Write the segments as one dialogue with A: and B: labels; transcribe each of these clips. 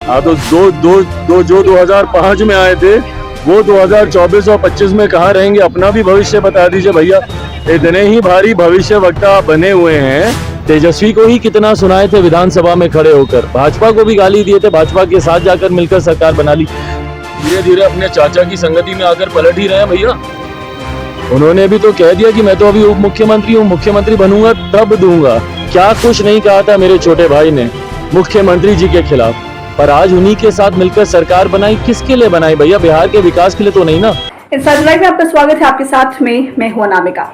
A: हाँ तो जो 2005 में आए थे वो 2024 और 25 में कहाँ रहेंगे? अपना भी भविष्य बता दीजिए भैया। इतने ही भारी भविष्य वक्ता बने हुए हैं। तेजस्वी को ही कितना सुनाए थे विधानसभा में खड़े होकर, भाजपा को भी गाली दिए थे, भाजपा के साथ जाकर मिलकर सरकार बना ली। धीरे धीरे अपने चाचा की संगति में आकर पलट ही रहे हैं भैया। उन्होंने भी तो कह दिया कि मैं तो अभी उप मुख्यमंत्री हूँ, मुख्यमंत्री बनूंगा तब दूंगा। क्या कुछ नहीं कहा था मेरे छोटे भाई ने मुख्यमंत्री जी के खिलाफ, पर आज उन्हीं के साथ मिलकर सरकार बनाई। किसके लिए बनाई भैया? बिहार के विकास के लिए तो नहीं ना।
B: इनसाइड लाइव में आपका स्वागत है। आपके साथ में मैं हूं अनामिका।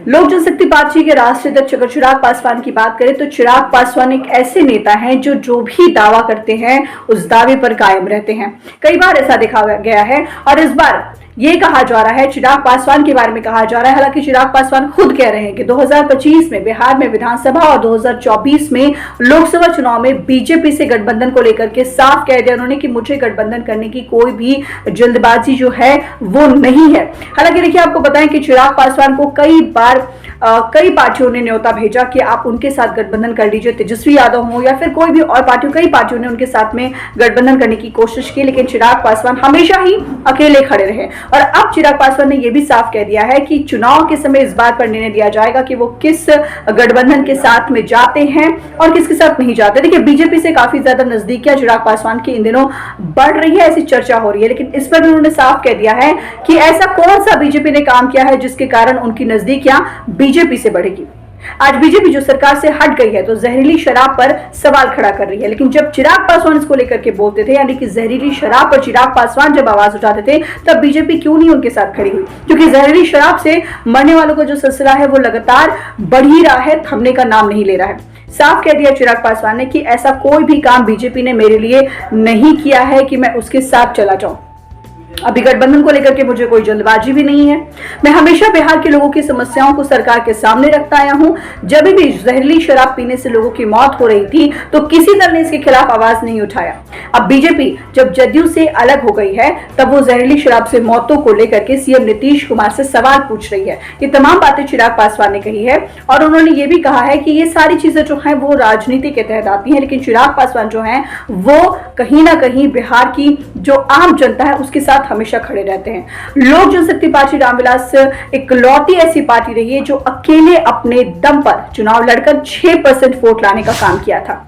B: लोक जनशक्ति पार्टी के राष्ट्रीय अध्यक्ष अगर चिराग पासवान की बात करें तो चिराग पासवान एक ऐसे नेता हैं जो भी दावा करते हैं उस दावे पर कायम रहते हैं। कई बार ऐसा देखा गया है और इस बार ये कहा जा रहा है, चिराग पासवान के बारे में कहा जा रहा है। हालांकि चिराग पासवान खुद कह रहे हैं कि 2025 में बिहार में विधानसभा और 2024 में लोकसभा चुनाव में बीजेपी से गठबंधन को लेकर के साफ कह दिया उन्होंने कि मुझे गठबंधन करने की कोई भी जल्दबाजी जो है वो नहीं है। हालांकि देखिए, आपको बताएं कि चिराग पासवान को कई पार्टियों ने न्योता भेजा कि आप उनके साथ गठबंधन कर लीजिए, तेजस्वी यादव हो या फिर कोई भी और कई पार्टियों ने उनके साथ में गठबंधन करने की कोशिश की, लेकिन चिराग पासवान हमेशा ही अकेले खड़े रहे। और अब चिराग पासवान ने यह भी साफ कह दिया है कि चुनाव के समय इस बात पर निर्णय दिया जाएगा कि वो किस गठबंधन के साथ में जाते हैं और किसके साथ नहीं जाते। देखिए, बीजेपी से काफी ज्यादा नजदीकियां चिराग पासवान की इन दिनों बढ़ रही है, ऐसी चर्चा हो रही है, लेकिन इस पर भी उन्होंने साफ कह दिया है कि ऐसा कौन सा बीजेपी ने काम किया है जिसके कारण उनकी नजदीकियां बीजेपी से बढ़ेगी। आज बीजेपी जो सरकार से हट गई है तो जहरीली शराब पर सवाल खड़ा कर रही है, लेकिन जब चिराग पासवान इसको लेकर के बोलते थे, यानी कि जहरीली शराब पर चिराग पासवान जब आवाज उठाते थे, तब बीजेपी क्यों नहीं उनके साथ खड़ी हुई? क्योंकि जहरीली शराब से मरने वालों का जो सिलसिला है वो लगातार बढ़ ही रहा है, थमने का नाम नहीं ले रहा है। साफ कह दिया चिराग पासवान ने कि ऐसा कोई भी काम बीजेपी ने मेरे लिए नहीं किया है कि मैं उसके साथ चला जाऊं। अभी गठबंधन को लेकर के मुझे कोई जल्दबाजी भी नहीं है। मैं हमेशा बिहार के लोगों की समस्याओं को सरकार के सामने रखता आया हूं। जब भी जहरीली शराब पीने से लोगों की मौत हो रही थी तो किसी दल ने इसके खिलाफ आवाज नहीं उठाया। अब बीजेपी जब जदयू से अलग हो गई है तब वो जहरीली शराब से मौतों को लेकर के सीएम नीतीश कुमार से सवाल पूछ रही है। ये तमाम बातें चिराग पासवान ने कही है और उन्होंने ये भी कहा है कि ये सारी चीजें जो है वो राजनीति के तहत आती है, लेकिन चिराग पासवान जो है वो कहीं ना कहीं बिहार की जो आम जनता है उसके साथ हमेशा खड़े रहते हैं। लोक जनशक्ति पार्टी रामविलास इकलौती ऐसी पार्टी रही है जो अकेले अपने दम पर चुनाव लड़कर 6% वोट लाने का काम किया था।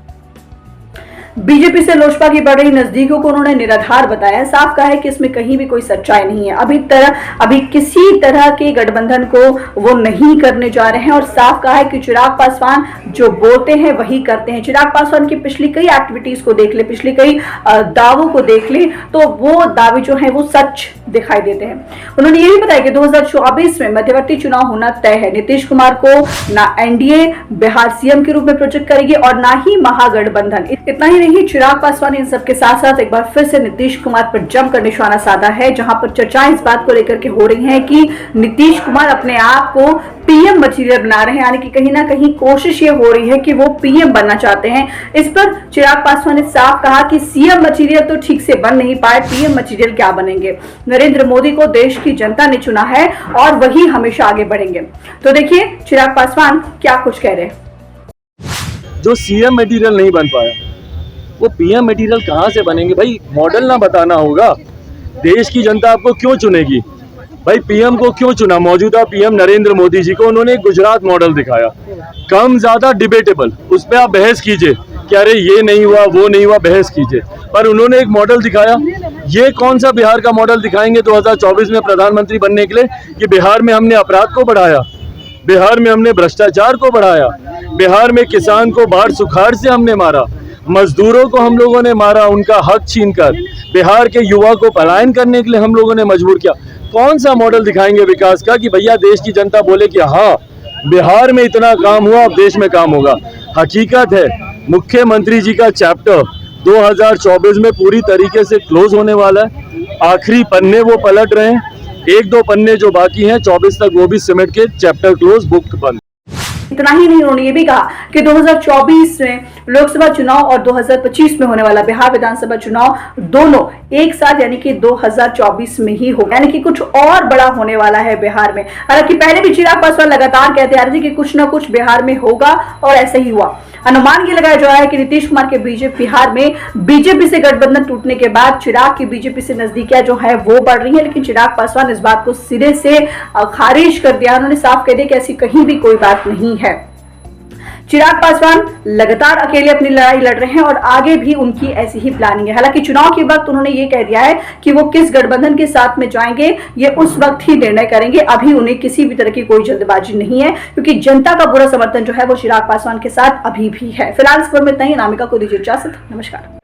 B: बीजेपी से लोजपा की बढ़ रही नजदीकों को उन्होंने निराधार बताया। साफ कहा है कि इसमें कहीं भी कोई सच्चाई नहीं है। अभी किसी तरह के गठबंधन को वो नहीं करने जा रहे हैं और साफ कहा है कि चिराग पासवान जो बोलते हैं वही करते हैं। चिराग पासवान की पिछली कई एक्टिविटीज को देख ले, पिछली कई दावों को देख ले तो वो दावे जो है वो सच दिखाई देते हैं। उन्होंने ये भी बताया कि 2024 में मध्यवर्ती चुनाव होना तय है। नीतीश कुमार को ना एनडीए बिहार सीएम के रूप में प्रोजेक्ट करेगी और ना ही महागठबंधन। इतना ही नहीं, चिराग पासवान इन सबके साथ साथ एक बार फिर से नीतीश कुमार पर जमकर निशाना साधा है, जहां पर चर्चाएं इस बात को लेकर के हो रही हैं कि नीतीश कुमार अपने आप को पीएम मटीरियल बना रहे हैं, यानी कि कहीं ना कहीं कोशिश ये हो रही है कि वो पीएम बनना चाहते हैं। इस पर चिराग पासवान ने साफ कहा कि सीएम मटीरियल तो ठीक से बन नहीं पाए, पीएम मटीरियल क्या बनेंगे? नरेंद्र मोदी को देश की जनता ने चुना है और वही हमेशा आगे बढ़ेंगे। तो देखिए चिराग पासवान क्या कुछ कह रहे हैं।
A: जो सीएम मटीरियल नहीं बन पाया वो पीएम मटीरियल कहाँ से बनेंगे भाई? मॉडल ना बताना होगा। देश की जनता आपको क्यों चुनेगी भाई? पीएम को क्यों चुना? मौजूदा पीएम नरेंद्र मोदी जी को उन्होंने एक गुजरात मॉडल दिखाया, कम ज्यादा डिबेटेबल, उस पर आप बहस कीजिए कि अरे ये नहीं हुआ वो नहीं हुआ, बहस कीजिए, पर उन्होंने एक मॉडल दिखाया। ये कौन सा बिहार का मॉडल दिखाएंगे 2024 में प्रधानमंत्री बनने के लिए कि बिहार में हमने अपराध को बढ़ाया, बिहार में हमने भ्रष्टाचार को बढ़ाया, बिहार में किसान को बाढ़ सुखाड़ से हमने मारा, मजदूरों को हम लोगों ने मारा, उनका हक छीनकर, बिहार के युवा को पलायन करने के लिए हम लोगों ने मजबूर किया। कौन सा मॉडल दिखाएंगे विकास का कि भैया देश की जनता बोले कि हाँ बिहार में इतना काम हुआ, अब देश में काम होगा? हकीकत है मुख्यमंत्री जी का चैप्टर 2024 में पूरी तरीके से क्लोज होने वाला है। आखिरी पन्ने वो पलट रहे हैं, 1-2 पन्ने जो बाकी हैं 24 तक वो भी सिमट के चैप्टर क्लोज, बुक बंद।
B: इतना ही नहीं, उन्होंने ये भी कहा कि 2024 में लोकसभा चुनाव और 2025 में होने वाला बिहार विधानसभा चुनाव दोनों एक साथ यानी कि 2024 में ही होगा, यानी कि कुछ और बड़ा होने वाला है बिहार में। हालांकि पहले भी चिराग पासवान लगातार कहते आ रहे थे कि कुछ ना कुछ बिहार में होगा और ऐसा ही हुआ। अनुमान ये लगाया जा रहा है कि नीतीश कुमार के बीजेपी बिहार में बीजेपी से गठबंधन टूटने के बाद चिराग की बीजेपी से नजदीकियां जो है वो बढ़ रही है, लेकिन चिराग पासवान इस बात को सिरे से खारिज कर दिया। उन्होंने साफ कह दिया कि ऐसी कहीं भी कोई बात नहीं है। चिराग पासवान लगातार अकेले अपनी लड़ाई लड़ रहे हैं और आगे भी उनकी ऐसी ही प्लानिंग है। हालांकि चुनाव के वक्त उन्होंने ये कह दिया है कि वो किस गठबंधन के साथ में जाएंगे ये उस वक्त ही निर्णय करेंगे। अभी उन्हें किसी भी तरह की कोई जल्दबाजी नहीं है, क्योंकि जनता का पूरा समर्थन जो है वो चिराग पासवान के साथ अभी भी है। फिलहाल इस पर में इतना ही। अनामिका को दीजिए इजाजत। नमस्कार।